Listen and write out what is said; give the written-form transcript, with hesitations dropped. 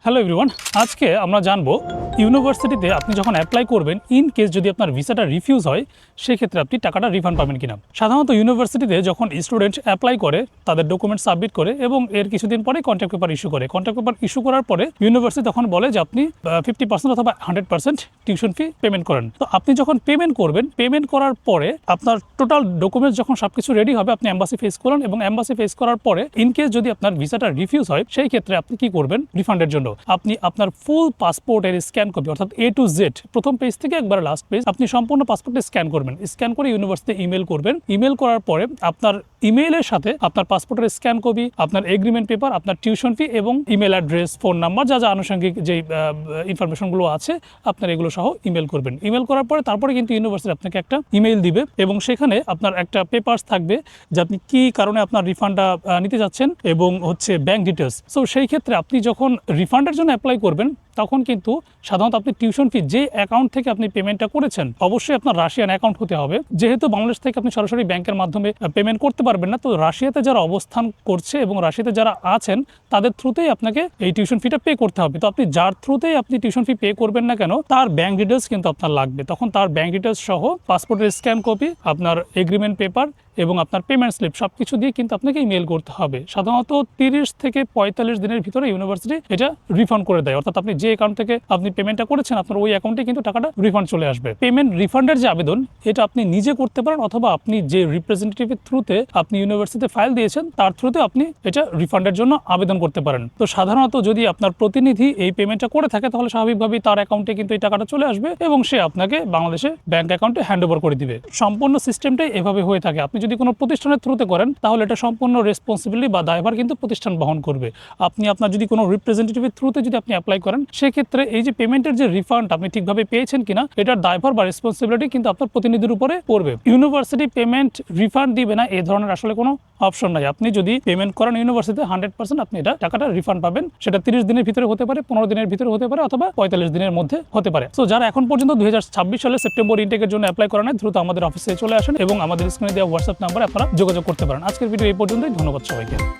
Hello everyone, আজকে আমরা জানবো ইউনিভার্সিটিতে আপনি যখন অ্যাপ্লাই করবেন, ইন কেস যদি আপনার ভিসাটা রিফিউজ হয় সেক্ষেত্রে আপনি টাকাটা রিফান্ড পাবেন কিনা। সাধারণত ইউনিভার্সিটিতে যখন স্টুডেন্ট অ্যাপ্লাই করে তাদের ডকুমেন্ট সাবমিট করে এবং এর কিছুদিন পরে কন্ট্যাক্ট পেপার ইস্যু করে। কন্ট্যাক্ট পেপার ইস্যু করার পরে ইউনিভার্সিটি তখন বলে যে আপনি 50% অথবা 100% টিউশন ফি পেমেন্ট করেন। তো আপনি যখন পেমেন্ট করবেন, পেমেন্ট করার পরে আপনার টোটাল ডকুমেন্টস যখন সবকিছু রেডি হবে আপনি এম্বাসি ফেস করেন এবং এম্বাসি ফেস করার পরে ইন কেস যদি আপনার ভিসাটা রিফিউজ হয় সেই ক্ষেত্রে আপনি কি করবেন, রিফান্ডের জন্য আপনি আপনার ফুল পাসপোর্টের স্ক্যান কপি অর্থাৎ A to Z প্রথম পেজ থেকে একবার লাস্ট পেজ আপনি সম্পূর্ণ পাসপোর্টে স্ক্যান করবেন। স্ক্যান করে ইউনিভার্সিটি ইমেল করবেন। ইমেল করার পরে আপনার ইমেইলের সাথে আপনার পাসপোর্টের স্ক্যান কপি, আপনার এগ্রিমেন্ট পেপার, আপনার টিউশন ফি এবং ইমেল অ্যাড্রেস, ফোন নাম্বার, যা যা আনুষঙ্গিক যে ইনফরমেশনগুলো আছে আপনার এগুলো সহ ইমেল করবেন। ইমেল করার পরে তারপরে কিন্তু ইউনিভার্সিটি আপনাকে একটা ইমেইল দিবে এবং সেখানে আপনার একটা পেপারস থাকবে যে আপনি কী কারণে আপনার রিফান্ডটা নিতে যাচ্ছেন এবং হচ্ছে ব্যাঙ্ক ডিটেলস। সো সেই ক্ষেত্রে আপনি যখন রিফান্ডের জন্য অ্যাপ্লাই করবেন তখন কিন্তু সাধারণত আপনি টিউশন ফি যে অ্যাকাউন্ট থেকে আপনি পেমেন্টটা করেছেন অবশ্যই আপনার রাশিয়ান অ্যাকাউন্ট হতে হবে। যেহেতু বাংলাদেশ থেকে আপনি সরাসরি ব্যাংকের মাধ্যমে পেমেন্ট করতে পারবেন না, তো রাশিয়াতে যারা অবস্থান করছে এবং রাশিয়াতে যারা আছেন তাদের থ্রুতেই আপনাকে এই টিউশন ফিটা পে করতে হবে। তো আপনি যার থ্রুতেই আপনি টিউশন ফি পে করবেন না কেন তার ব্যাঙ্ক ডিটেলস কিন্তু আপনার লাগবে। তখন তার ব্যাঙ্ক ডিটেলস সহ পাসপোর্টের স্ক্যান কপি, আপনার এগ্রিমেন্ট পেপার এবং আপনার পেমেন্ট স্লিপ সব কিছু দিয়ে কিন্তু আপনাকে ইমেল করতে হবে। সাধারণত 30 থেকে 45 দিনের ভিতরে ইউনিভার্সিটি এটা রিফান্ড করে দেয়। অর্থাৎ আপনি যে অ্যাকাউন্ট থেকে আপনি পেমেন্টটা করেছেন আপনার ওই অ্যাকাউন্টে কিন্তু টাকাটা রিফান্ড চলে আসবে। পেমেন্ট রিফান্ডের যে আবেদন এটা আপনি নিজে করতে পারেন অথবা আপনি যে রিপ্রেজেন্টেটিভের থ্রুতে আপনি ইউনিভার্সিটিতে ফাইল দিয়েছেন তার থ্রুতে আপনি এটা রিফান্ডের জন্য আবেদন করতে পারেন। তো সাধারণত যদি আপনার প্রতিনিধি এই পেমেন্টটা করে থাকে তাহলে স্বাভাবিকভাবেই তার অ্যাকাউন্টে কিন্তু এই টাকাটা চলে আসবে এবং সে আপনাকে বাংলাদেশে ব্যাংক অ্যাকাউন্টে হ্যান্ড ওভার করে দিবে। সম্পূর্ণ সিস্টেমটাই এভাবে হয়ে থাকে। আপনি যদি কোনো প্রতিষ্ঠানের থ্রুতে করেন তাহলে এটা সম্পূর্ণ রেসপন্সিবিলিটি বা দায়ভার কিন্তু প্রতিষ্ঠান বহন করবে। আপনি আপনার যদি কোনো রিপ্রেজেন্টেটিভের থ্রুতে যদি আপনি অ্যাপ্লাই করেন সেক্ষেত্রে এই যে পেমেন্টের যে রিফান্ড আপনি ঠিকভাবে পেয়েছেন কিনা এটার দায়ভার বা রেসপন্সিবিলিটি কিন্তু আপনার প্রতিনিধির উপরে পড়বে। ইউনিভার্সিটি পেমেন্ট রিফান্ড দিবে না এই ধরনের আসলে কোনো অপশন নাই। আপনি যদি পেমেন্ট করেন ইউনিভার্সিটিতে 100% আপনি এটা টাকাটা রিফান্ড পাবেন। সেটা 30 দিনের ভিতরে হতে পারে, 15 দিনের ভিতরে হতে পারে অথবা 45 দিনের মধ্যে হতে পারে। সো যারা এখন পর্যন্ত 2026 সালে সেপ্টেম্বর ইনটেকের জন্য অ্যাপ্লাই করেন দ্রুত আমাদের অফিসে চলে আসেন এবং আমাদের স্ক্রিনে দেওয়া হোয়াটসঅ্যাপ নাম্বারে আপনারা যোগাযোগ করতে পারেন। আজকের ভিডিও এই পর্যন্তই। ধন্যবাদ সবাইকে।